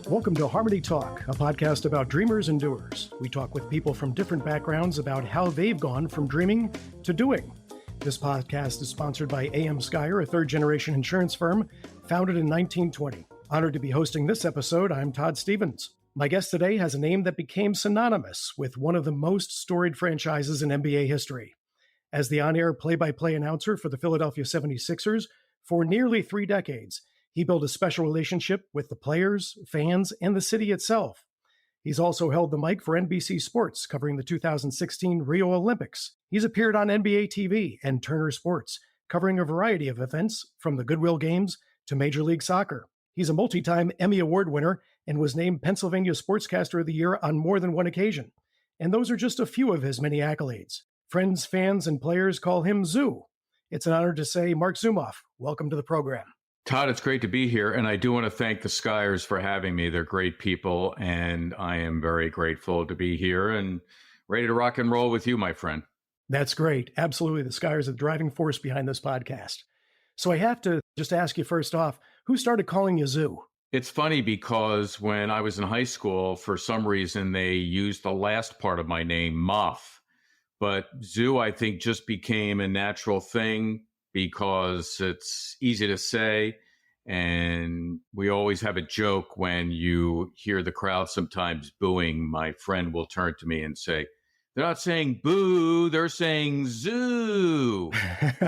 Welcome to HarmonyTALK, a podcast about dreamers and doers. We talk with people from different backgrounds about how they've gone from dreaming to doing. This podcast is sponsored by A.M. Skyer, a third-generation insurance firm founded in 1920. Honored to be hosting this episode, I'm Todd Stephens. My guest today has a name that became synonymous with one of the most storied franchises in NBA history. As the on-air play-by-play announcer for the Philadelphia 76ers for nearly 3 decades, he built a special relationship with the players, fans, and the city itself. He's also held the mic for NBC Sports, covering the 2016 Rio Olympics. He's appeared on NBA TV and Turner Sports, covering a variety of events from the Goodwill Games to Major League Soccer. He's a multi-time Emmy Award winner and was named Pennsylvania Sportscaster of the Year on more than one occasion. And those are just a few of his many accolades. Friends, fans, and players call him Zoo. It's an honor to say, Marc Zumoff, welcome to the program. Todd, it's great to be here, and I do want to thank the Skyers for having me. They're great people, and I am very grateful to be here and ready to rock and roll with you, my friend. That's great. Absolutely. The Skyers are the driving force behind this podcast. So I have to just ask you first off, who started calling you Zoo? It's funny because when I was in high school, for some reason, they used the last part of my name, Moff. But Zoo, I think, just became a natural thing because it's easy to say. And we always have a joke when you hear the crowd sometimes booing. My friend will turn to me and say, they're not saying boo, they're saying zoo.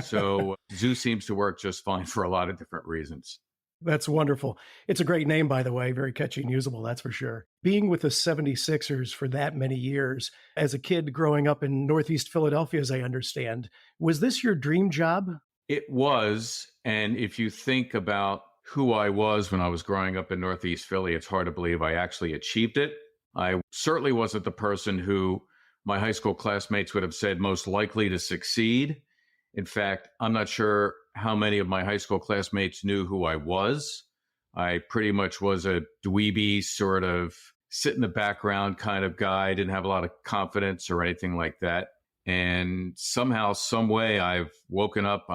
So Zoo seems to work just fine for a lot of different reasons. That's wonderful. It's a great name, by the way. Very catchy and usable, that's for sure. Being with the 76ers for that many years, as a kid growing up in Northeast Philadelphia, as I understand, was this your dream job? It was. And if you think about who I was when I was growing up in Northeast Philly, it's hard to believe I actually achieved it. I certainly wasn't the person who my high school classmates would have said most likely to succeed. In fact, I'm not sure how many of my high school classmates knew who I was. I pretty much was a dweeby sort of sit in the background kind of guy. Didn't have a lot of confidence or anything like that. And somehow, some way, I've woken up,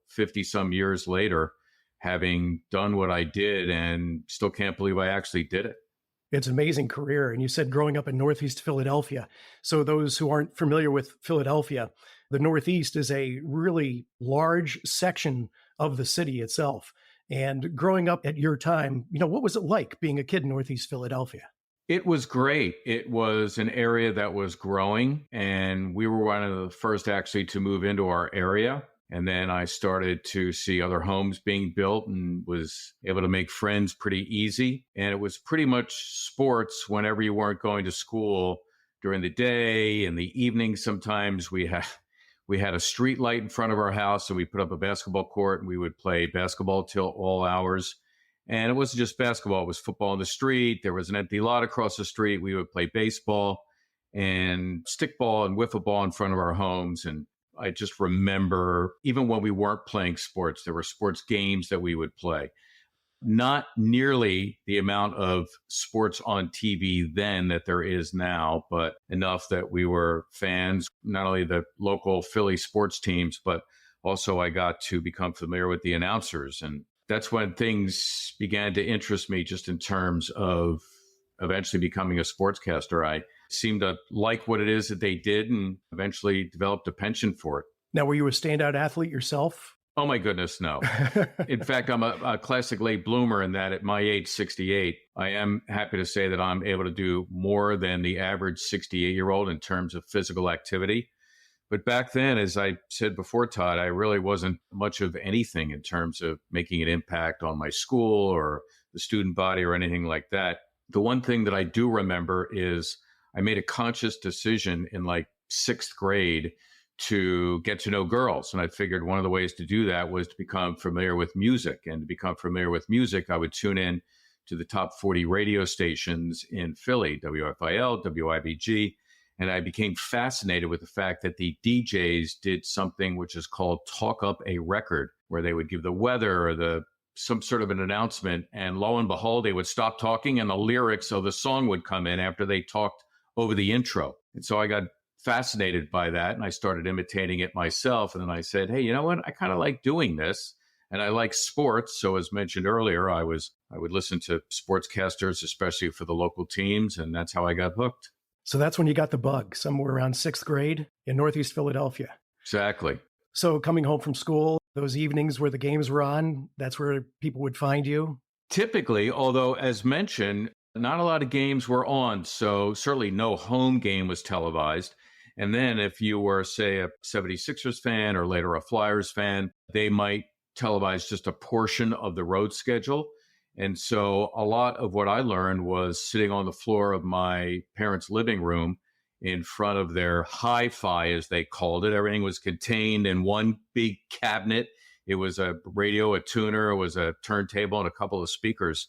50 some years later, having done what I did and still can't believe I actually did it. It's an amazing career. And you said growing up in Northeast Philadelphia. So those who aren't familiar with Philadelphia, the Northeast is a really large section of the city itself. And growing up at your time, what was it like being a kid in Northeast Philadelphia? It was great. It was an area that was growing, and we were one of the first actually to move into our area. And then I started to see other homes being built and was able to make friends pretty easy. And it was pretty much sports whenever you weren't going to school during the day. In the evening, sometimes we had a street light in front of our house, so we put up a basketball court and we would play basketball till all hours. And it wasn't just basketball, it was football in the street. There was an empty lot across the street. We would play baseball and stickball and wiffle ball in front of our homes. And I just remember, even when we weren't playing sports, there were sports games that we would play. Not nearly the amount of sports on TV then that there is now, but enough that we were fans, not only the local Philly sports teams, but also I got to become familiar with the announcers. And that's when things began to interest me just in terms of eventually becoming a sportscaster. I seemed to like what it is that they did and eventually developed a penchant for it. Now, were you a standout athlete yourself? Oh, my goodness, no. In fact, I'm a classic late bloomer in that at my age, 68, I am happy to say that I'm able to do more than the average 68-year-old in terms of physical activity. But back then, as I said before, Todd, I really wasn't much of anything in terms of making an impact on my school or the student body or anything like that. The one thing that I do remember is I made a conscious decision in like 6th grade to get to know girls. And I figured one of the ways to do that was to become familiar with music. And to become familiar with music, I would tune in to the top 40 radio stations in Philly, WFIL, WIBG. And I became fascinated with the fact that the DJs did something which is called talk up a record, where they would give the weather or some sort of an announcement. And lo and behold, they would stop talking and the lyrics of the song would come in after they talked over the intro. And so I got fascinated by that and I started imitating it myself. And then I said, hey, you know what? I kind of like doing this. And I like sports. So as mentioned earlier, I would listen to sportscasters, especially for the local teams. And that's how I got hooked. So that's when you got the bug, somewhere around sixth grade in Northeast Philadelphia. Exactly. So coming home from school, those evenings where the games were on, that's where people would find you? Typically, although as mentioned, not a lot of games were on. So certainly no home game was televised. And then if you were, say, a 76ers fan or later a Flyers fan, they might televise just a portion of the road schedule. And so a lot of what I learned was sitting on the floor of my parents' living room in front of their hi-fi, as they called it. Everything was contained in one big cabinet. It was a radio, a tuner, it was a turntable, and a couple of speakers.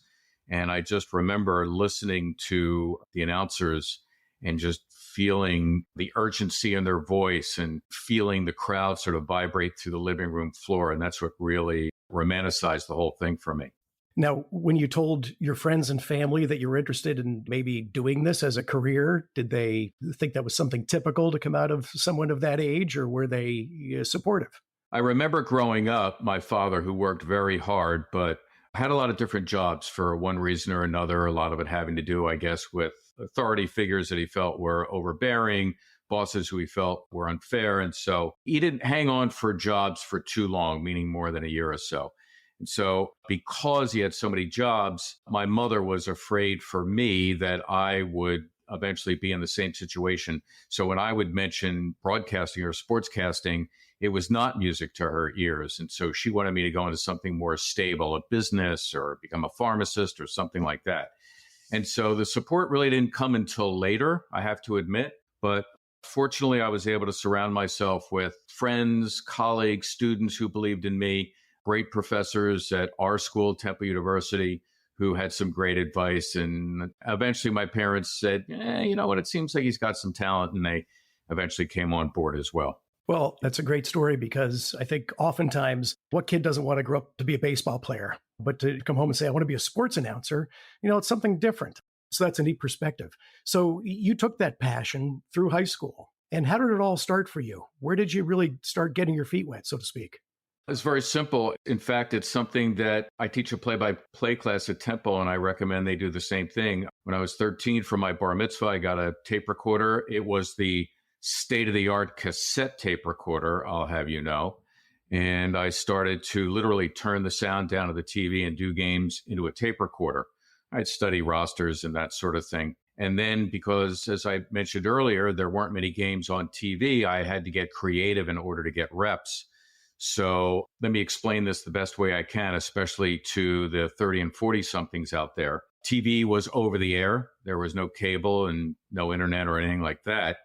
And I just remember listening to the announcers and just feeling the urgency in their voice and feeling the crowd sort of vibrate through the living room floor. And that's what really romanticized the whole thing for me. Now, when you told your friends and family that you were interested in maybe doing this as a career, did they think that was something typical to come out of someone of that age, or were they supportive? I remember growing up, my father, who worked very hard, but had a lot of different jobs for one reason or another, a lot of it having to do, I guess, with authority figures that he felt were overbearing, bosses who he felt were unfair. And so he didn't hang on for jobs for too long, meaning more than a year or so. And so because he had so many jobs, my mother was afraid for me that I would eventually be in the same situation. So when I would mention broadcasting or sportscasting, it was not music to her ears. And so she wanted me to go into something more stable, a business or become a pharmacist or something like that. And so the support really didn't come until later, I have to admit. But fortunately, I was able to surround myself with friends, colleagues, students who believed in me, great professors at our school, Temple University, who had some great advice. And eventually my parents said, you know what, it seems like he's got some talent. And they eventually came on board as well. Well, that's a great story, because I think oftentimes what kid doesn't want to grow up to be a baseball player, but to come home and say, I want to be a sports announcer, it's something different. So that's a neat perspective. So you took that passion through high school. And how did it all start for you? Where did you really start getting your feet wet, so to speak? It's very simple. In fact, it's something that I teach a play-by-play class at Temple, and I recommend they do the same thing. When I was 13 for my bar mitzvah, I got a tape recorder. It was the state-of-the-art cassette tape recorder, I'll have you know. And I started to literally turn the sound down of the TV and do games into a tape recorder. I'd study rosters and that sort of thing. And then because, as I mentioned earlier, there weren't many games on TV, I had to get creative in order to get reps. So let me explain this the best way I can, especially to the 30 and 40 somethings out there. TV was over the air. There was no cable and no internet or anything like that.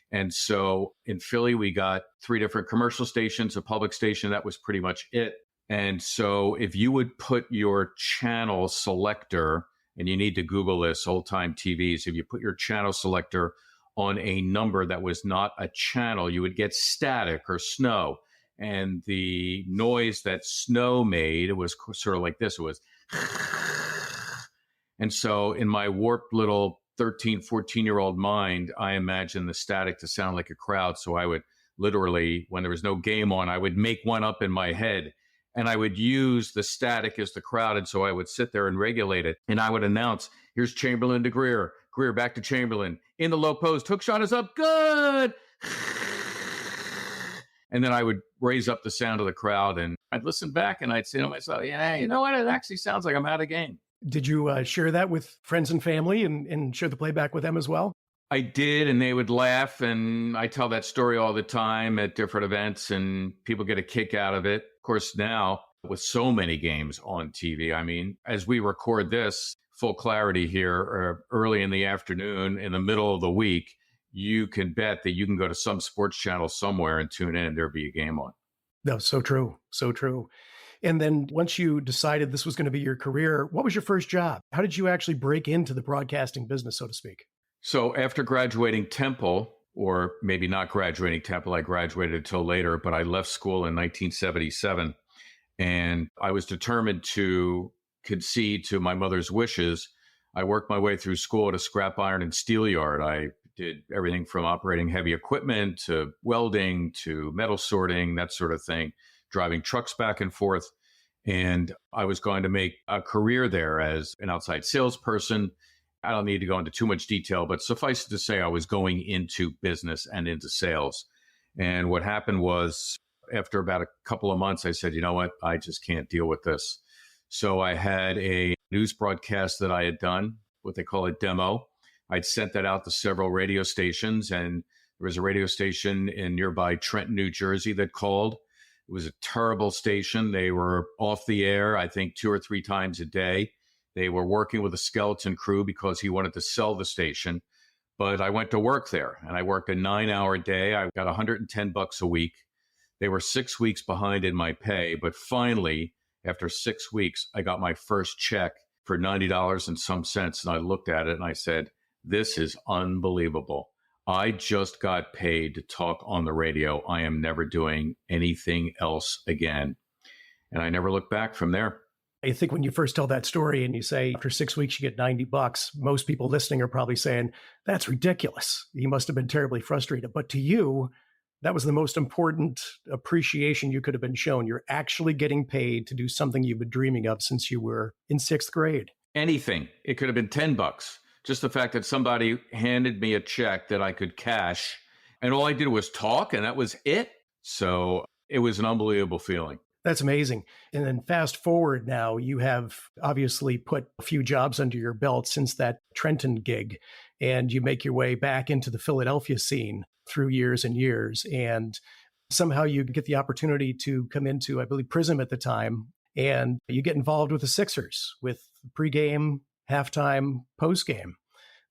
And so in Philly, we got 3 different commercial stations, a public station. That was pretty much it. And so if you would put your channel selector, and you need to Google this, old time TVs, if you put your channel selector on a number that was not a channel, you would get static or snow. And the noise that snow made, it was sort of like this. It was, and so in my warped little 13, 14-year-old mind, I imagined the static to sound like a crowd. So I would literally, when there was no game on, I would make one up in my head, and I would use the static as the crowd. And so I would sit there and regulate it. And I would announce, here's Chamberlain to Greer, Greer back to Chamberlain. In the low post, hook shot is up, good. And then I would raise up the sound of the crowd, and I'd listen back and I'd say to myself, yeah, you know what? It actually sounds like I'm out of game. Did you share that with friends and family and share the playback with them as well? I did, and they would laugh. And I tell that story all the time at different events, and people get a kick out of it. Of course, now with so many games on TV, I mean, as we record this, full clarity here, early in the afternoon, in the middle of the week, you can bet that you can go to some sports channel somewhere and tune in and there'll be a game on. No, so true. So true. And then once you decided this was going to be your career, what was your first job? How did you actually break into the broadcasting business, so to speak? So after graduating Temple, or maybe not graduating Temple, I graduated until later, but I left school in 1977. And I was determined to concede to my mother's wishes. I worked my way through school at a scrap iron and steel yard. I did everything from operating heavy equipment to welding to metal sorting, that sort of thing, driving trucks back and forth. And I was going to make a career there as an outside salesperson. I don't need to go into too much detail, but suffice it to say, I was going into business and into sales. And what happened was, after about a couple of months, I said, you know what? I just can't deal with this. So I had a news broadcast that I had done, what they call a demo. I'd sent that out to several radio stations, and there was a radio station in nearby Trenton, New Jersey that called. It was a terrible station. They were off the air, I think, 2 or 3 times a day. They were working with a skeleton crew because he wanted to sell the station. But I went to work there, and I worked a 9-hour day. I got $110 a week. They were 6 weeks behind in my pay, but finally, after 6 weeks, I got my first check for $90 and some cents. And I looked at it and I said, this is unbelievable. I just got paid to talk on the radio. I am never doing anything else again. And I never looked back from there. I think when you first tell that story and you say after 6 weeks you get $90, most people listening are probably saying, that's ridiculous. You must have been terribly frustrated. But to you, that was the most important appreciation you could have been shown. You're actually getting paid to do something you've been dreaming of since you were in 6th grade. Anything. It could have been $10. Just the fact that somebody handed me a check that I could cash, and all I did was talk, and that was it. So it was an unbelievable feeling. That's amazing. And then fast forward now, you have obviously put a few jobs under your belt since that Trenton gig, and you make your way back into the Philadelphia scene through years and years. And somehow you get the opportunity to come into, I believe, Prism at the time, and you get involved with the Sixers with pregame, halftime, postgame.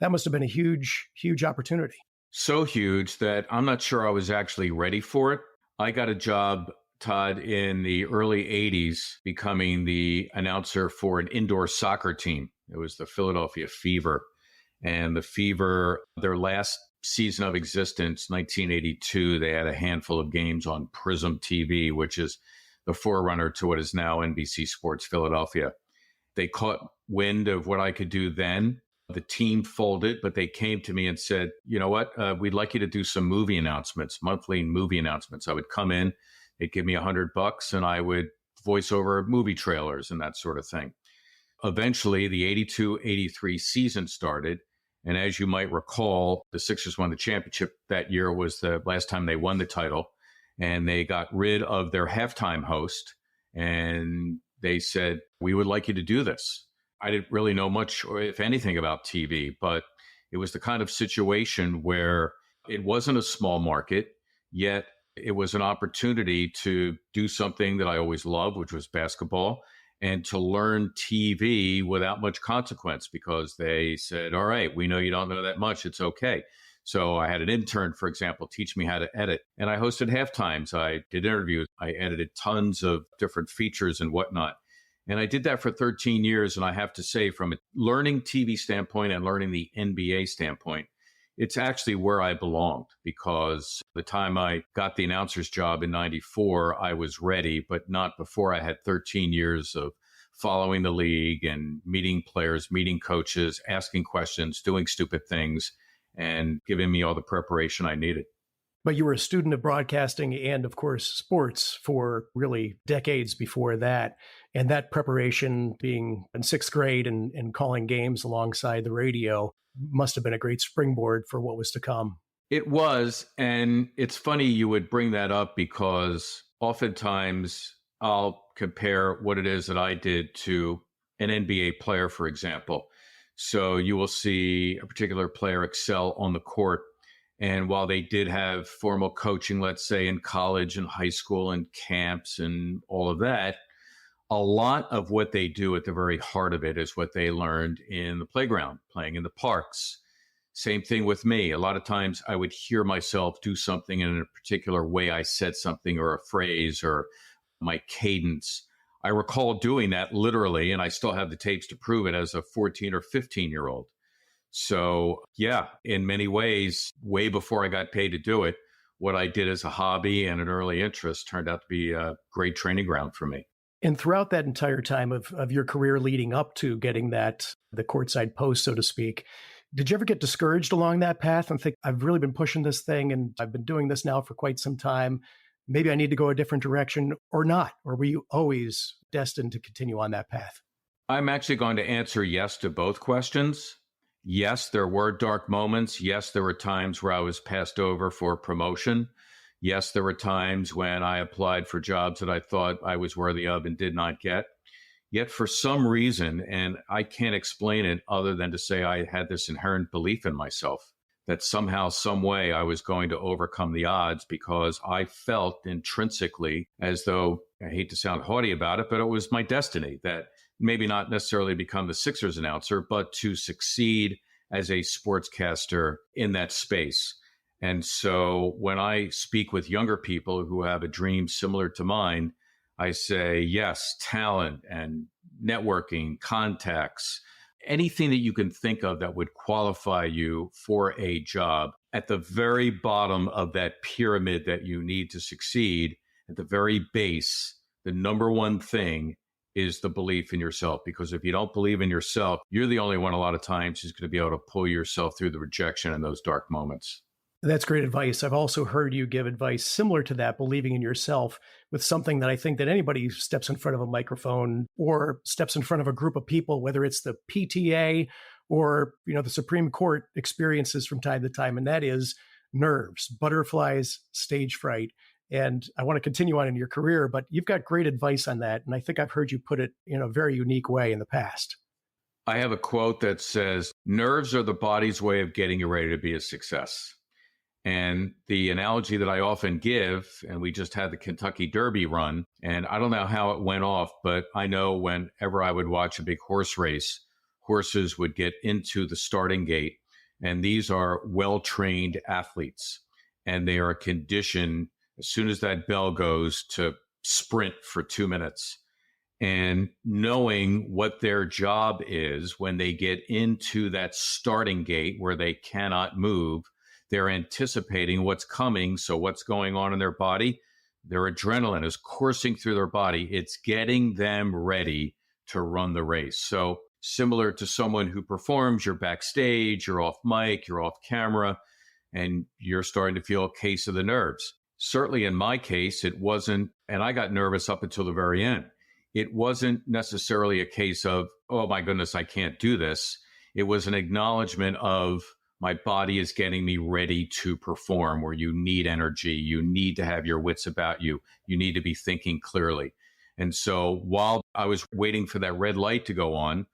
That must have been a huge, huge opportunity. So huge that I'm not sure I was actually ready for it. I got a job, Todd, in the early 80s, becoming the announcer for an indoor soccer team. It was the Philadelphia Fever. And the Fever, their last season of existence, 1982, they had a handful of games on Prism TV, which is the forerunner to what is now NBC Sports Philadelphia. They caught wind of what I could do then. The team folded, but they came to me and said, you know what, we'd like you to do some movie announcements, monthly movie announcements. I would come in, they'd give me $100 and I would voice over movie trailers and that sort of thing. Eventually, the 82-83 season started. And as you might recall, the Sixers won the championship that year, was the last time they won the title. And they got rid of their halftime host. And they said, we would like you to do this. I didn't really know much, or if anything, about TV, but it was the kind of situation where it wasn't a small market, yet it was an opportunity to do something that I always loved, which was basketball, and to learn TV without much consequence, because they said, all right, we know you don't know that much. It's okay. So I had an intern, for example, teach me how to edit. And I hosted halftimes. I did interviews. I edited tons of different features and whatnot. And I did that for 13 years. And I have to say, from a learning TV standpoint and learning the NBA standpoint, it's actually where I belonged, because the time I got the announcer's job in 94, I was ready, but not before I had 13 years of following the league and meeting players, meeting coaches, asking questions, doing stupid things, and giving me all the preparation I needed. But you were a student of broadcasting and, of course, sports for really decades before that. And that preparation, being in 6th grade and calling games alongside the radio, must have been a great springboard for what was to come. It was. And it's funny you would bring that up, because oftentimes I'll compare what it is that I did to an NBA player, for example. So you will see a particular player excel on the court. And while they did have formal coaching, let's say in college and high school and camps and all of that, a lot of what they do at the very heart of it is what they learned in the playground, playing in the parks. Same thing with me. A lot of times I would hear myself do something in a particular way. I said something or a phrase or my cadence. I recall doing that literally, and I still have the tapes to prove it, as a 14 or 15-year-old. So yeah, in many ways, way before I got paid to do it, what I did as a hobby and an early interest turned out to be a great training ground for me. And throughout that entire time of your career leading up to getting the courtside post, so to speak, did you ever get discouraged along that path and think, I've really been pushing this thing and I've been doing this now for quite some time? maybe I need to go a different direction or not? Or were you always destined to continue on that path? I'm actually going to answer yes to both questions. Yes, there were dark moments. Yes, there were times where I was passed over for promotion. Yes, there were times when I applied for jobs that I thought I was worthy of and did not get. Yet for some reason, and I can't explain it other than to say I had this inherent belief in myself that somehow, some way I was going to overcome the odds because I felt intrinsically as though, I hate to sound haughty about it, but it was my destiny that maybe not necessarily become the Sixers announcer, but to succeed as a sportscaster in that space. And so when I speak with younger people who have a dream similar to mine, I say, yes, talent and networking, contacts, anything that you can think of that would qualify you for a job. At the very bottom of that pyramid that you need to succeed, at the very base, the number one thing is the belief in yourself. Because if you don't believe in yourself, you're the only one a lot of times who's going to be able to pull yourself through the rejection in those dark moments. That's great advice. I've also heard you give advice similar to that, believing in yourself, with something that I think that anybody who steps in front of a microphone or steps in front of a group of people, whether it's the PTA or, the Supreme Court, experiences from time to time, and that is nerves, butterflies, stage fright. And I want to continue on in your career, but you've got great advice on that. And I think I've heard you put it in a very unique way in the past. I have a quote that says, nerves are the body's way of getting you ready to be a success. And the analogy that I often give, and we just had the Kentucky Derby run, and I don't know how it went off, but I know whenever I would watch a big horse race, horses would get into the starting gate. And these are well-trained athletes, and they are conditioned as soon as that bell goes to sprint for 2 minutes. And knowing what their job is when they get into that starting gate where they cannot move, they're anticipating what's coming. So what's going on in their body? Their adrenaline is coursing through their body. It's getting them ready to run the race. So similar to someone who performs, you're backstage, you're off mic, you're off camera, and you're starting to feel a case of the nerves. Certainly in my case, it wasn't, and I got nervous up until the very end. It wasn't necessarily a case of, oh my goodness, I can't do this. It was an acknowledgement of, my body is getting me ready to perform, where you need energy. You need to have your wits about you. You need to be thinking clearly. And so while I was waiting for that red light to go on,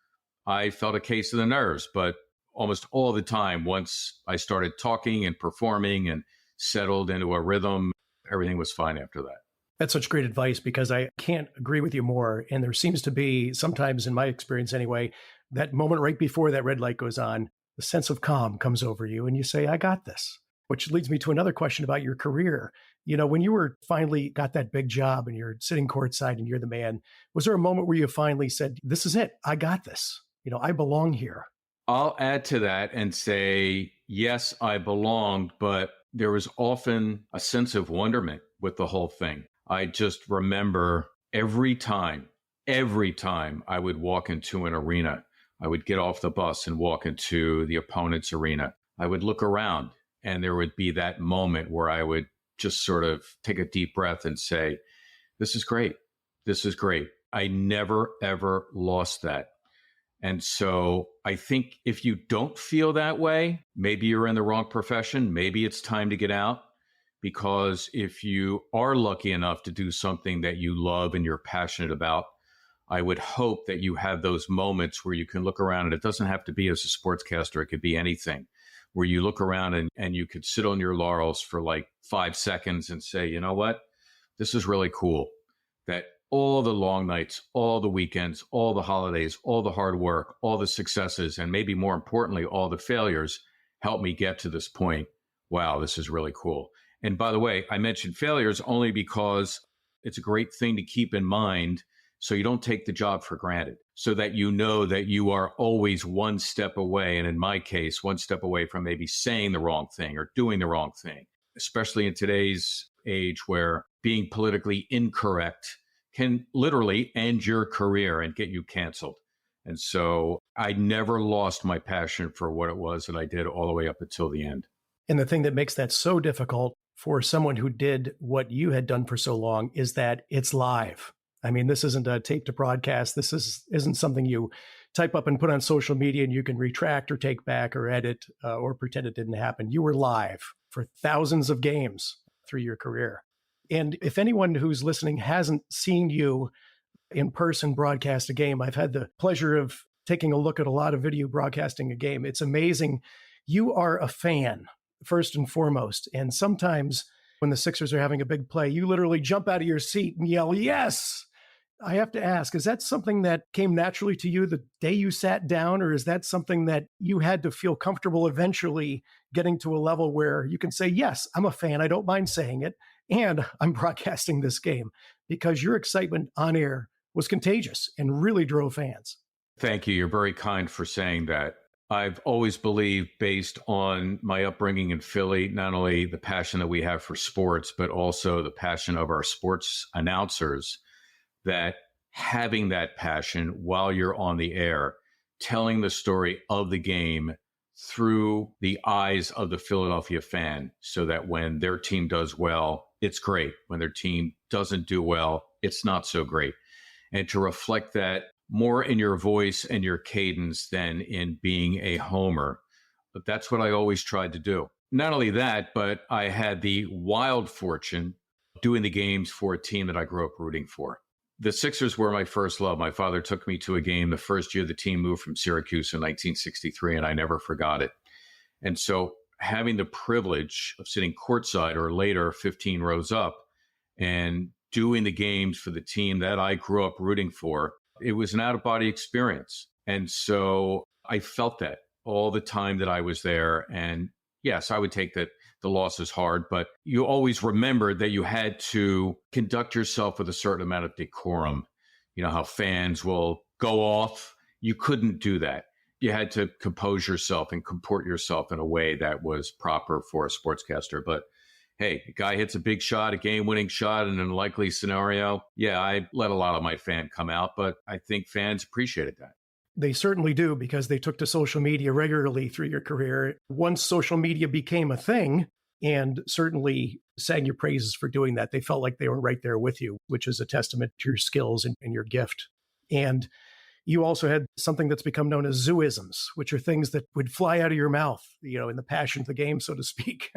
I felt a case of the nerves. But almost all the time, once I started talking and performing and settled into a rhythm, everything was fine after that. That's such great advice, because I can't agree with you more. And there seems to be, sometimes in my experience anyway, that moment right before that red light goes on, the sense of calm comes over you and you say, I got this. Which leads me to another question about your career. When you were finally got that big job and you're sitting courtside and you're the man, was there a moment where you finally said, this is it, I got this, I belong here? I'll add to that and say, yes, I belonged, but there was often a sense of wonderment with the whole thing. I just remember every time I would walk into an arena, I would get off the bus and walk into the opponent's arena, I would look around and there would be that moment where I would just sort of take a deep breath and say, this is great. This is great. I never, ever lost that. And so I think if you don't feel that way, maybe you're in the wrong profession. Maybe it's time to get out. Because if you are lucky enough to do something that you love and you're passionate about, I would hope that you have those moments where you can look around, and it doesn't have to be as a sportscaster. It could be anything, where you look around and you could sit on your laurels for like 5 seconds and say, you know what, this is really cool. That all the long nights, all the weekends, all the holidays, all the hard work, all the successes, and maybe more importantly, all the failures helped me get to this point. Wow, this is really cool. And by the way, I mentioned failures only because it's a great thing to keep in mind so you don't take the job for granted, so that you know that you are always one step away. And in my case, one step away from maybe saying the wrong thing or doing the wrong thing, especially in today's age where being politically incorrect can literally end your career and get you canceled. And so I never lost my passion for what it was that I did all the way up until the end. And the thing that makes that so difficult for someone who did what you had done for so long is that it's live. I mean, this isn't a tape to broadcast. This isn't something you type up and put on social media and you can retract or take back or edit or pretend it didn't happen. You were live for thousands of games through your career. And if anyone who's listening hasn't seen you in person broadcast a game, I've had the pleasure of taking a look at a lot of video broadcasting a game. It's amazing. You are a fan, first and foremost. And sometimes when the Sixers are having a big play, you literally jump out of your seat and yell, yes. I have to ask, is that something that came naturally to you the day you sat down, or is that something that you had to feel comfortable eventually getting to a level where you can say, yes, I'm a fan, I don't mind saying it, and I'm broadcasting this game, because your excitement on air was contagious and really drove fans? Thank you. You're very kind for saying that. I've always believed, based on my upbringing in Philly, not only the passion that we have for sports, but also the passion of our sports announcers, that having that passion while you're on the air, telling the story of the game through the eyes of the Philadelphia fan, so that when their team does well, it's great. When their team doesn't do well, it's not so great. And to reflect that more in your voice and your cadence than in being a homer. But that's what I always tried to do. Not only that, but I had the wild fortune of doing the games for a team that I grew up rooting for. The Sixers were my first love. My father took me to a game the first year the team moved from Syracuse in 1963, and I never forgot it. And so having the privilege of sitting courtside or later 15 rows up and doing the games for the team that I grew up rooting for, it was an out-of-body experience. And so I felt that all the time that I was there. And yes, I would take that the loss is hard, but you always remembered that you had to conduct yourself with a certain amount of decorum. You know how fans will go off. You couldn't do that. You had to compose yourself and comport yourself in a way that was proper for a sportscaster. But hey, a guy hits a big shot, a game-winning shot in an unlikely scenario. Yeah, I let a lot of my fan come out, but I think fans appreciated that. They certainly do, because they took to social media regularly through your career. Once social media became a thing, and certainly sang your praises for doing that, they felt like they were right there with you, which is a testament to your skills and your gift. And you also had something that's become known as zooisms, which are things that would fly out of your mouth, you know, in the passion of the game, so to speak.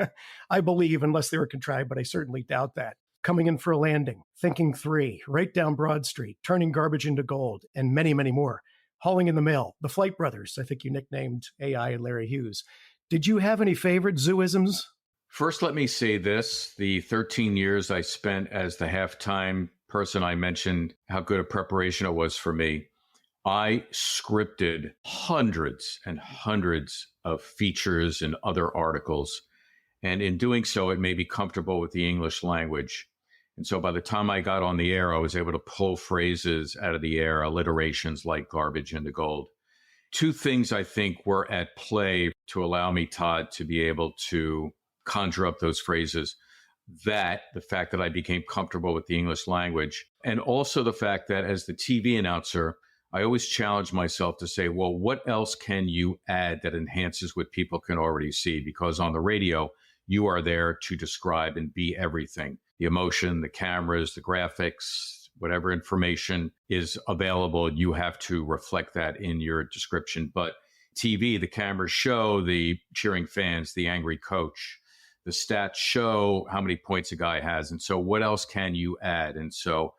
I believe, unless they were contrived, but I certainly doubt that. Coming in for a landing, thinking three, right down Broad Street, turning garbage into gold, and many, many more. Hauling in the mail, the Flight Brothers, I think you nicknamed AI and Larry Hughes. Did you have any favorite zooisms? First, let me say this. The 13 years I spent as the halftime person, I mentioned how good a preparation it was for me. I scripted hundreds and hundreds of features and other articles. And in doing so, it made me comfortable with the English language. And so by the time I got on the air, I was able to pull phrases out of the air, alliterations like garbage into gold. Two things I think were at play to allow me, Todd, to be able to conjure up those phrases. That, the fact that I became comfortable with the English language, and also the fact that as the TV announcer, I always challenge myself to say, well, what else can you add that enhances what people can already see? Because on the radio, you are there to describe and be everything. The emotion, the cameras, the graphics, whatever information is available, you have to reflect that in your description. But TV, the cameras show the cheering fans, the angry coach. The stats show how many points a guy has. And so what else can you add? And so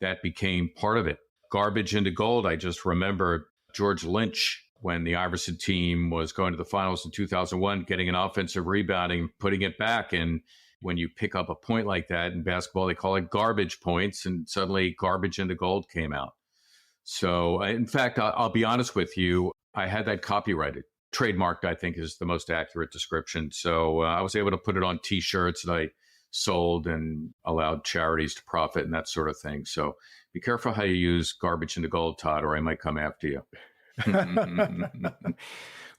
that became part of it. Garbage into gold. I just remember George Lynch, when the Iverson team was going to the finals in 2001, getting an offensive rebounding, putting it back. And when you pick up a point like that in basketball, they call it garbage points. And suddenly garbage into gold came out. So in fact, I'll be honest with you, I had that copyrighted. Trademarked, I think, is the most accurate description. So I was able to put it on T-shirts that I sold and allowed charities to profit and that sort of thing. So be careful how you use garbage into gold, Todd, or I might come after you.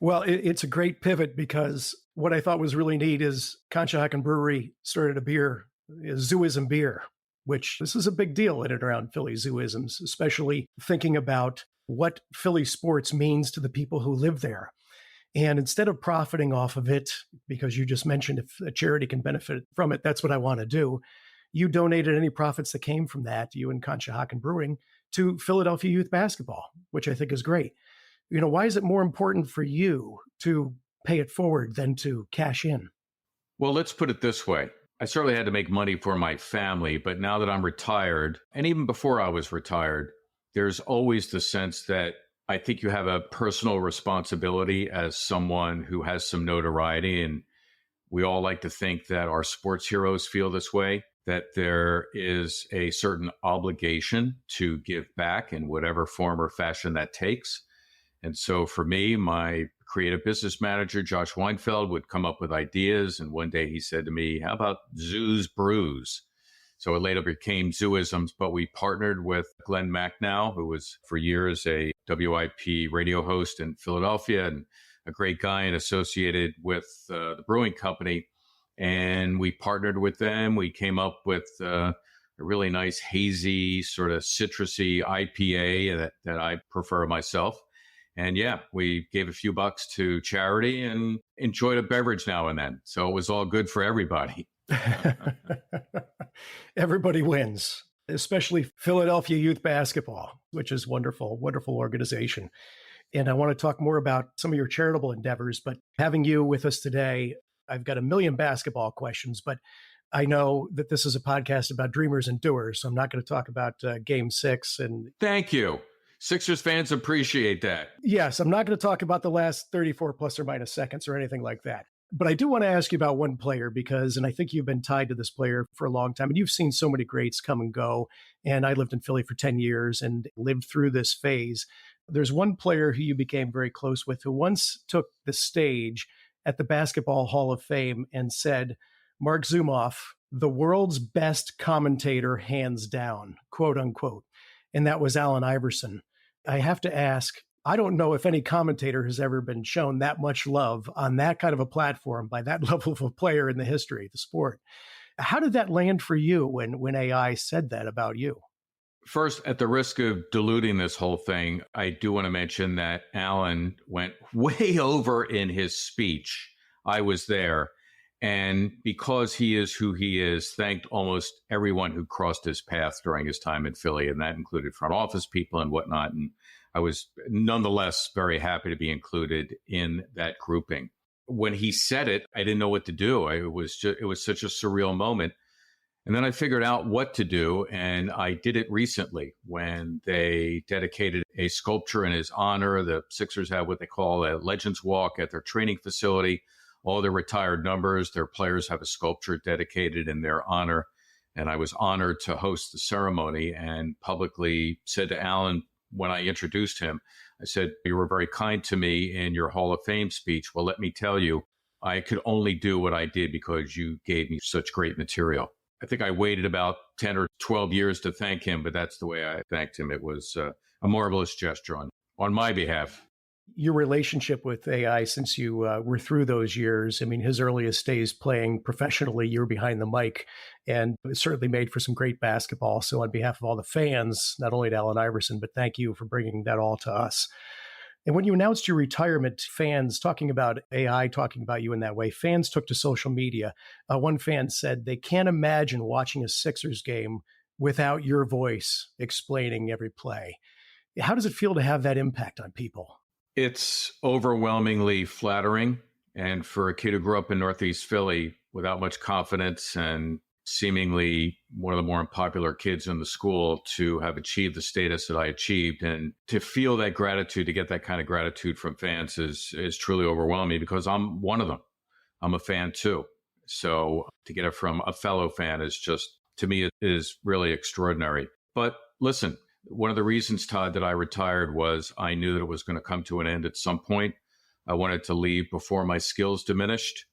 Well, it's a great pivot, because what I thought was really neat is Conshohocken Brewery started a beer, Zooism beer, which this is a big deal in and around Philly zooisms, especially thinking about what Philly sports means to the people who live there. And instead of profiting off of it, because you just mentioned if a charity can benefit from it, that's what I want to do. You donated any profits that came from that, you and Conshohocken Brewing, to Philadelphia youth basketball, which I think is great. Why is it more important for you to pay it forward than to cash in? Well, let's put it this way. I certainly had to make money for my family, but now that I'm retired, and even before I was retired, there's always the sense that I think you have a personal responsibility as someone who has some notoriety. And we all like to think that our sports heroes feel this way, that there is a certain obligation to give back in whatever form or fashion that takes. And so for me, my creative business manager, Josh Weinfeld, would come up with ideas. And one day he said to me, how about Zoo's Brews? So it later became Zooisms, but we partnered with Glenn Macnow, who was for years a WIP radio host in Philadelphia and a great guy and associated with the brewing company. And we partnered with them. We came up with a really nice, hazy, sort of citrusy IPA that I prefer myself. And yeah, we gave a few bucks to charity and enjoyed a beverage now and then. So it was all good for everybody. Everybody wins, especially Philadelphia youth basketball, which is wonderful, wonderful organization. And I want to talk more about some of your charitable endeavors, but having you with us today, I've got a million basketball questions, but I know that this is a podcast about dreamers and doers, so I'm not going to talk about Game 6. And thank you. Sixers fans appreciate that. Yes, I'm not going to talk about the last 34 plus or minus seconds or anything like that. But I do want to ask you about one player and I think you've been tied to this player for a long time, and you've seen so many greats come and go. And I lived in Philly for 10 years and lived through this phase. There's one player who you became very close with who once took the stage at the Basketball Hall of Fame and said, Marc Zumoff, the world's best commentator, hands down, quote unquote. And that was Allen Iverson. I have to ask, I don't know if any commentator has ever been shown that much love on that kind of a platform by that level of a player in the history of the sport. How did that land for you when AI said that about you? First, at the risk of diluting this whole thing, I do want to mention that Allen went way over in his speech. I was there. And because he is who he is, thanked almost everyone who crossed his path during his time in Philly. And that included front office people and whatnot. And I was nonetheless very happy to be included in that grouping. When he said it, I didn't know what to do. It was such a surreal moment. And then I figured out what to do. And I did it recently when they dedicated a sculpture in his honor. The Sixers have what they call a Legends Walk at their training facility. All their retired numbers, their players have a sculpture dedicated in their honor. And I was honored to host the ceremony and publicly said to Allen when I introduced him, I said, you were very kind to me in your Hall of Fame speech. Well, let me tell you, I could only do what I did because you gave me such great material. I think I waited about 10 or 12 years to thank him, but that's the way I thanked him. It was a marvelous gesture on my behalf. Your relationship with AI since you were through those years, I mean, his earliest days playing professionally, you were behind the mic, and it certainly made for some great basketball. So on behalf of all the fans, not only to Allen Iverson, but thank you for bringing that all to us. And when you announced your retirement, fans talking about AI, talking about you in that way, fans took to social media. One fan said they can't imagine watching a Sixers game without your voice explaining every play. How does it feel to have that impact on people? It's overwhelmingly flattering. And for a kid who grew up in Northeast Philly without much confidence and seemingly one of the more unpopular kids in the school to have achieved the status that I achieved, and to feel that gratitude, to get that kind of gratitude from fans is truly overwhelming because I'm one of them. I'm a fan too. So to get it from a fellow fan is just, to me, it is really extraordinary. But listen, one of the reasons, Todd, that I retired was I knew that it was going to come to an end at some point. I wanted to leave before my skills diminished.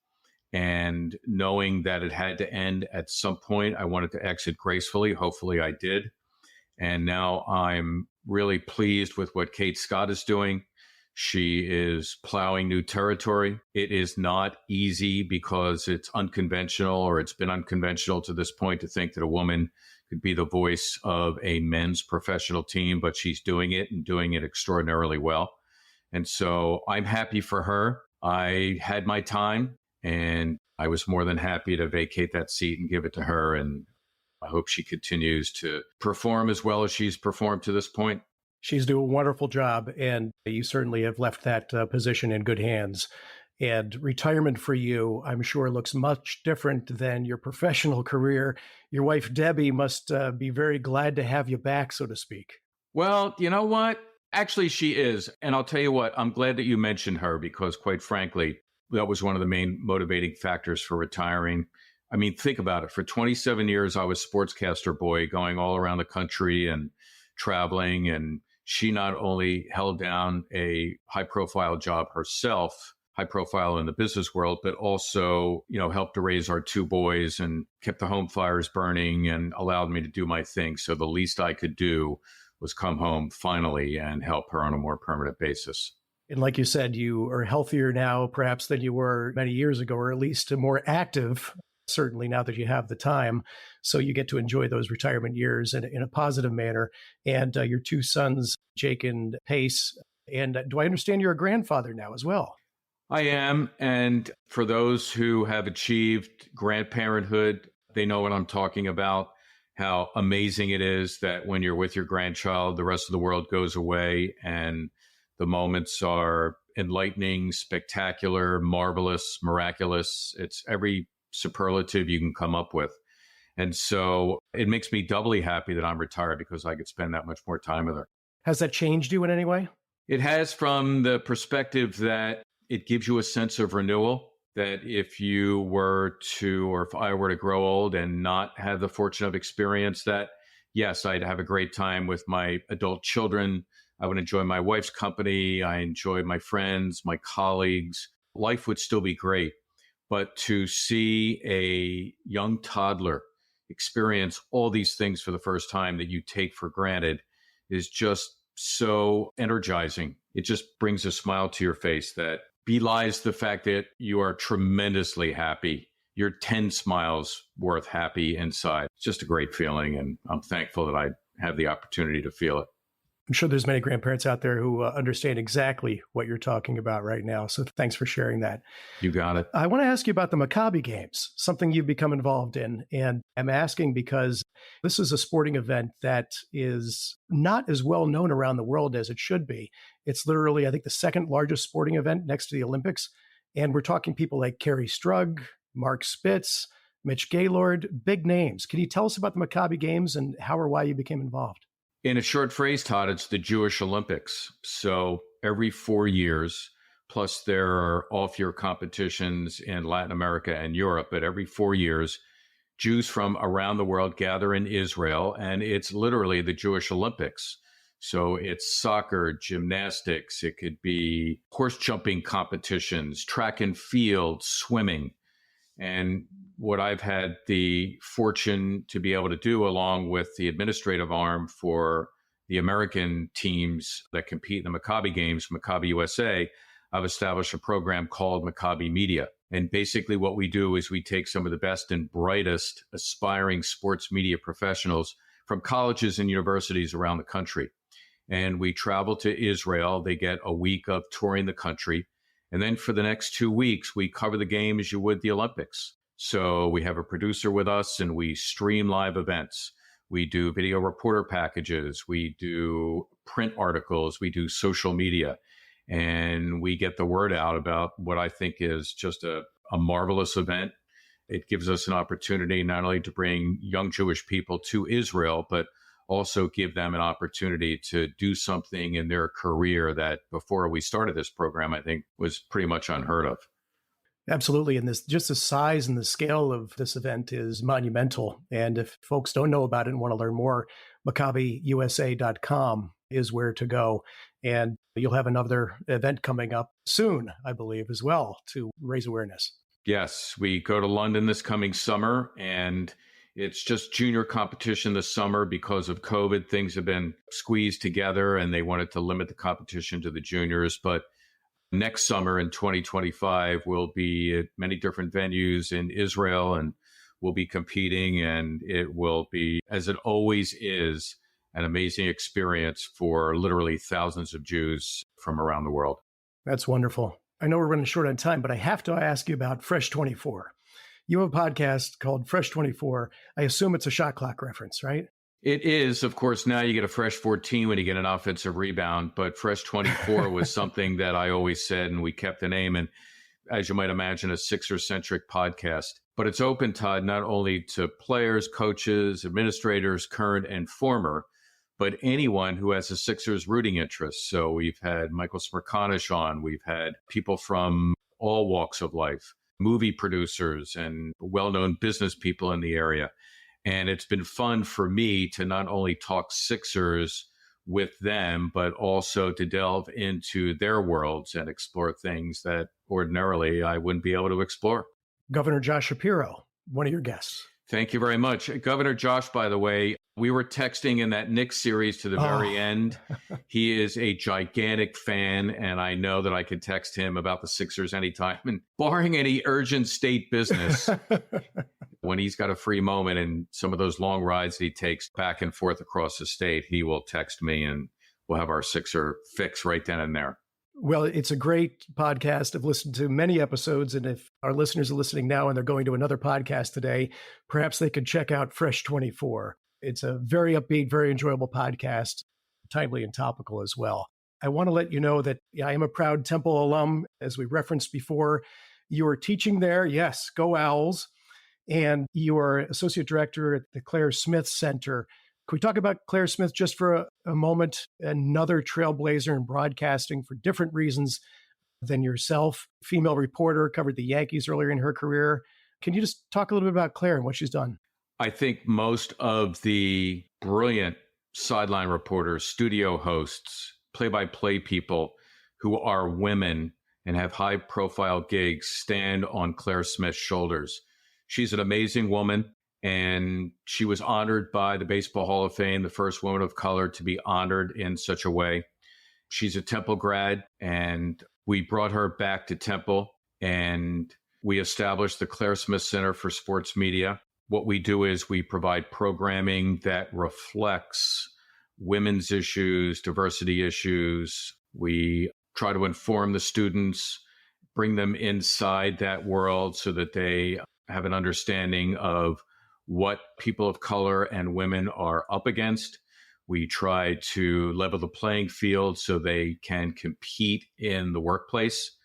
And knowing that it had to end at some point, I wanted to exit gracefully. Hopefully I did. And now I'm really pleased with what Kate Scott is doing. She is plowing new territory. It is not easy because it's unconventional, or it's been unconventional to this point, to think that a woman could be the voice of a men's professional team, but she's doing it and doing it extraordinarily well. And so I'm happy for her. I had my time, and I was more than happy to vacate that seat and give it to her. And I hope she continues to perform as well as she's performed to this point. She's doing a wonderful job, and you certainly have left that position in good hands. And retirement for you, I'm sure, looks much different than your professional career. Your wife, Debbie, must be very glad to have you back, so to speak. Well, you know what? Actually, she is. And I'll tell you what, I'm glad that you mentioned her because, quite frankly, that was one of the main motivating factors for retiring. I mean, think about it. For 27 years, I was sportscaster boy going all around the country and traveling. And she not only held down a high profile job herself, high profile in the business world, but also, helped to raise our two boys and kept the home fires burning and allowed me to do my thing. So the least I could do was come home finally and help her on a more permanent basis. And like you said, you are healthier now, perhaps, than you were many years ago, or at least more active, certainly now that you have the time. So you get to enjoy those retirement years in a positive manner. And your two sons, Jake and Pace. And do I understand you're a grandfather now as well? I am. And for those who have achieved grandparenthood, they know what I'm talking about. How amazing it is that when you're with your grandchild, the rest of the world goes away and the moments are enlightening, spectacular, marvelous, miraculous. It's every superlative you can come up with. And so it makes me doubly happy that I'm retired because I could spend that much more time with her. Has that changed you in any way? It has, from the perspective that it gives you a sense of renewal. That if you were to, or if I were to grow old and not have the fortune of experience that, yes, I'd have a great time with my adult children. I would enjoy my wife's company. I enjoy my friends, my colleagues. Life would still be great. But to see a young toddler experience all these things for the first time that you take for granted is just so energizing. It just brings a smile to your face that belies the fact that you are tremendously happy. You're 10 smiles worth happy inside. It's just a great feeling. And I'm thankful that I have the opportunity to feel it. I'm sure there's many grandparents out there who understand exactly what you're talking about right now. So thanks for sharing that. You got it. I want to ask you about the Maccabi Games, something you've become involved in. And I'm asking because this is a sporting event that is not as well known around the world as it should be. It's literally, I think, the second largest sporting event next to the Olympics. And we're talking people like Kerry Strug, Mark Spitz, Mitch Gaylord, big names. Can you tell us about the Maccabi Games and how or why you became involved? In a short phrase, Todd, it's the Jewish Olympics. So every 4 years, plus there are off-year competitions in Latin America and Europe, but every 4 years, Jews from around the world gather in Israel, and it's literally the Jewish Olympics. So it's soccer, gymnastics, it could be horse jumping competitions, track and field, swimming. And what I've had the fortune to be able to do, along with the administrative arm for the American teams that compete in the Maccabi Games, Maccabi USA, I've established a program called Maccabi Media. And basically what we do is we take some of the best and brightest aspiring sports media professionals from colleges and universities around the country. And we travel to Israel. They get a week of touring the country. And then for the next 2 weeks, we cover the game as you would the Olympics. So we have a producer with us and we stream live events. We do video reporter packages. We do print articles. We do social media. And we get the word out about what I think is just a marvelous event. It gives us an opportunity not only to bring young Jewish people to Israel, but also give them an opportunity to do something in their career that before we started this program, I think was pretty much unheard of. Absolutely. And just the size and the scale of this event is monumental. And if folks don't know about it and want to learn more, MaccabiUSA.com is where to go. And you'll have another event coming up soon, I believe, as well, to raise awareness. Yes, we go to London this coming summer, and it's just junior competition this summer because of COVID. Things have been squeezed together and they wanted to limit the competition to the juniors. But next summer in 2025, we'll be at many different venues in Israel and we'll be competing. And it will be, as it always is, an amazing experience for literally thousands of Jews from around the world. That's wonderful. I know we're running short on time, but I have to ask you about Fresh 24. You have a podcast called Fresh 24. I assume it's a shot clock reference, right? It is, of course, now you get a fresh 14 when you get an offensive rebound, but fresh 24 was something that I always said, and we kept the name. And as you might imagine, a Sixer-centric podcast. But it's open, Todd, not only to players, coaches, administrators, current and former, but anyone who has a Sixers rooting interest. So we've had Michael Smirkanish on. We've had people from all walks of life, movie producers and well-known business people in the area. And it's been fun for me to not only talk Sixers with them, but also to delve into their worlds and explore things that ordinarily I wouldn't be able to explore. Governor Josh Shapiro, one of your guests. Thank you very much. Governor Josh, by the way, we were texting in that Knicks series to the very end. He is a gigantic fan, and I know that I could text him about the Sixers anytime. And barring any urgent state business, when he's got a free moment and some of those long rides that he takes back and forth across the state, he will text me and we'll have our Sixer fix right then and there. Well, it's a great podcast. I've listened to many episodes, and if our listeners are listening now and they're going to another podcast today, perhaps they could check out Fresh 24. It's a very upbeat, very enjoyable podcast, timely and topical as well. I want to let you know that I am a proud Temple alum. As we referenced before, you are teaching there. Yes, go Owls. And you are associate director at the Claire Smith Center. Can we talk about Claire Smith just for a moment? Another trailblazer in broadcasting for different reasons than yourself. Female reporter, covered the Yankees earlier in her career. Can you just talk a little bit about Claire and what she's done? I think most of the brilliant sideline reporters, studio hosts, play-by-play people who are women and have high-profile gigs stand on Claire Smith's shoulders. She's an amazing woman. And she was honored by the Baseball Hall of Fame, the first woman of color to be honored in such a way. She's a Temple grad, and we brought her back to Temple, and we established the Claire Smith Center for Sports Media. What we do is we provide programming that reflects women's issues, diversity issues. We try to inform the students, bring them inside that world so that they have an understanding of what people of color and women are up against. We try to level the playing field so they can compete in the workplace.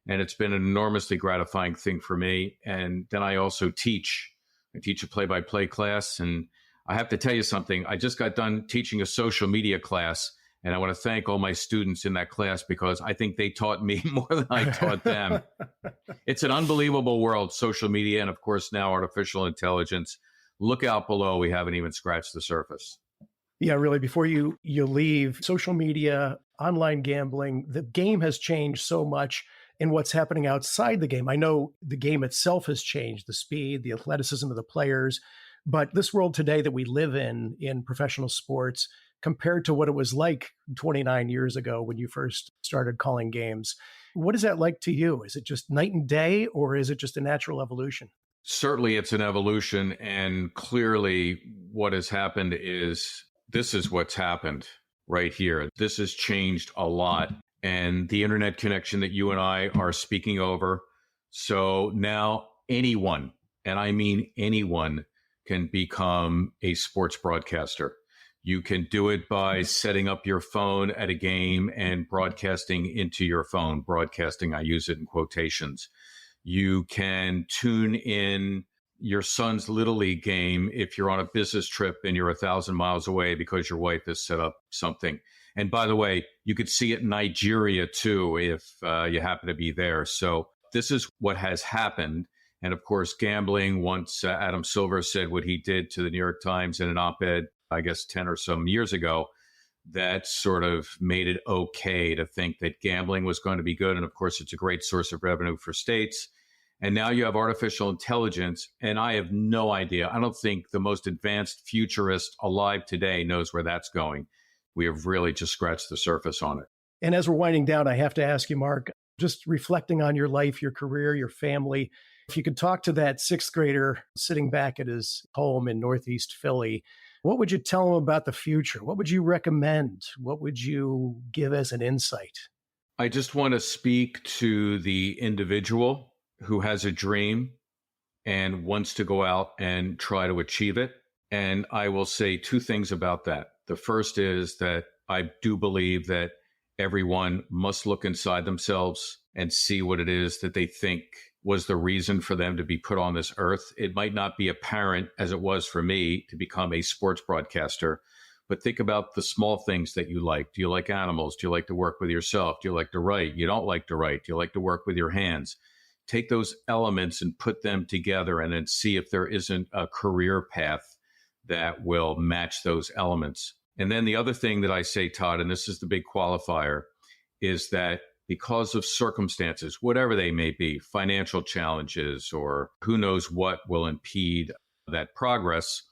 And it's been an enormously gratifying thing for me. And then I also teach. I teach a play-by-play class. And I have to tell you something. I just got done teaching a social media class. And I want to thank all my students in that class because I think they taught me more than I taught them. It's an unbelievable world, social media, and of course now artificial intelligence. Look out below. We haven't even scratched the surface. Yeah, really. Before you leave, social media, online gambling, the game has changed so much in what's happening outside the game. I know the game itself has changed, the speed, the athleticism of the players, but this world today that we live in professional sports, compared to what it was like 29 years ago when you first started calling games, what is that like to you? Is it just night and day, or is it just a natural evolution? Certainly, it's an evolution. And clearly, what has happened is this is what's happened right here. This has changed a lot. And the internet connection that you and I are speaking over. So now anyone, and I mean anyone, can become a sports broadcaster. You can do it by setting up your phone at a game and broadcasting into your phone. Broadcasting, I use it in quotations. You can tune in your son's Little League game if you're on a business trip and you're 1,000 miles away because your wife has set up something. And by the way, you could see it in Nigeria too if you happen to be there. So this is what has happened. And of course, gambling, once Adam Silver said what he did to the New York Times in an op-ed, I guess 10 or some years ago, that sort of made it okay to think that gambling was going to be good. And of course, it's a great source of revenue for states. And now you have artificial intelligence, and I have no idea. I don't think the most advanced futurist alive today knows where that's going. We have really just scratched the surface on it. And as we're winding down, I have to ask you, Mark, just reflecting on your life, your career, your family, if you could talk to that sixth grader sitting back at his home in Northeast Philly, what would you tell him about the future? What would you recommend? What would you give as an insight? I just want to speak to the individual who has a dream and wants to go out and try to achieve it. And I will say two things about that. The first is that I do believe that everyone must look inside themselves and see what it is that they think was the reason for them to be put on this earth. It might not be apparent as it was for me to become a sports broadcaster, but think about the small things that you like. Do you like animals? Do you like to work with yourself? Do you like to write? You don't like to write. Do you like to work with your hands? Take those elements and put them together and then see if there isn't a career path that will match those elements. And then the other thing that I say, Todd, and this is the big qualifier, is that because of circumstances, whatever they may be, financial challenges or who knows what will impede that progress,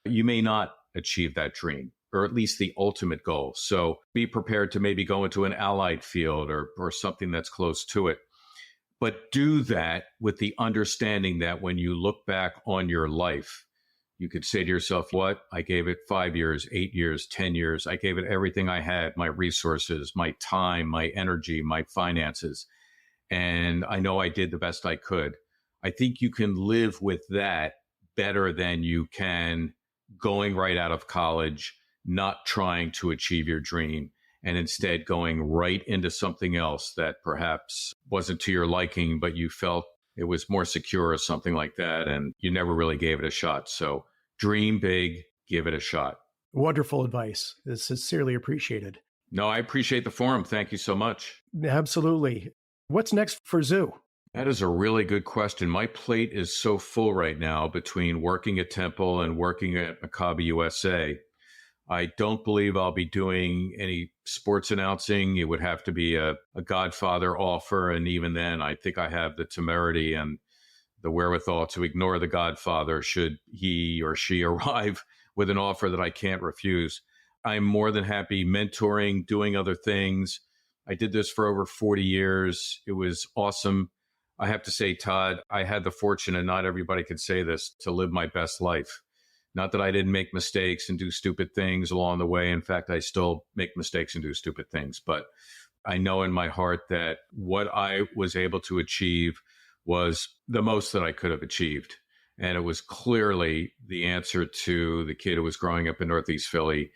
you may not achieve that dream, or at least the ultimate goal. So be prepared to maybe go into an allied field or something that's close to it. But do that with the understanding that when you look back on your life, you could say to yourself, what? I gave it 5 years, 8 years, 10 years. I gave it everything I had, my resources, my time, my energy, my finances. And I know I did the best I could. I think you can live with that better than you can going right out of college, not trying to achieve your dream, and instead going right into something else that perhaps wasn't to your liking, but you felt it was more secure or something like that, and you never really gave it a shot. So dream big, give it a shot. Wonderful advice. It's sincerely appreciated. No, I appreciate the forum. Thank you so much. Absolutely. What's next for Zoo? That is a really good question. My plate is so full right now between working at Temple and working at Maccabi USA. I don't believe I'll be doing any sports announcing. It would have to be a Godfather offer. And even then, I think I have the temerity and the wherewithal to ignore the Godfather should he or she arrive with an offer that I can't refuse. I'm more than happy mentoring, doing other things. I did this for over 40 years. It was awesome. I have to say, Todd, I had the fortune, and not everybody could say this, to live my best life. Not that I didn't make mistakes and do stupid things along the way. In fact, I still make mistakes and do stupid things. But I know in my heart that what I was able to achieve was the most that I could have achieved. And it was clearly the answer to the kid who was growing up in Northeast Philly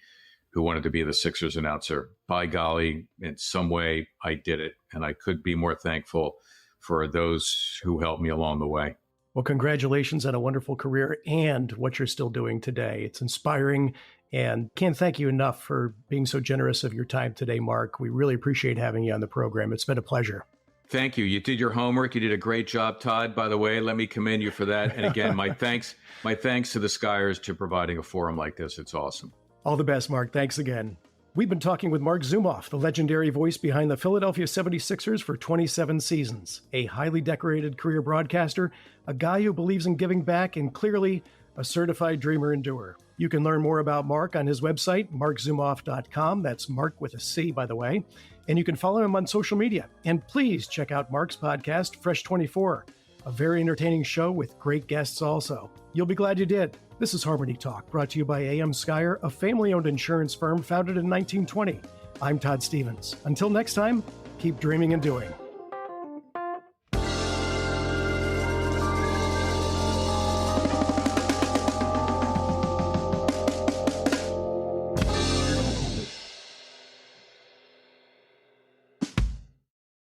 who wanted to be the Sixers announcer. By golly, in some way, I did it. And I could be more thankful for those who helped me along the way. Well, congratulations on a wonderful career and what you're still doing today. It's inspiring, and can't thank you enough for being so generous of your time today, Marc. We really appreciate having you on the program. It's been a pleasure. Thank you. You did your homework. You did a great job, Todd. By the way, let me commend you for that. And again, my thanks to the Skyers to providing a forum like this. It's awesome. All the best, Marc. Thanks again. We've been talking with Marc Zumoff, the legendary voice behind the Philadelphia 76ers for 27 seasons, a highly decorated career broadcaster, a guy who believes in giving back, and clearly a certified dreamer and doer. You can learn more about Marc on his website, marczumoff.com. That's Marc with a C, by the way. And you can follow him on social media. And please check out Marc's podcast, Fresh 24, a very entertaining show with great guests also. You'll be glad you did. This is HarmonyTALK, brought to you by A.M. Skyer, a family-owned insurance firm founded in 1920. I'm Todd Stephens. Until next time, keep dreaming and doing.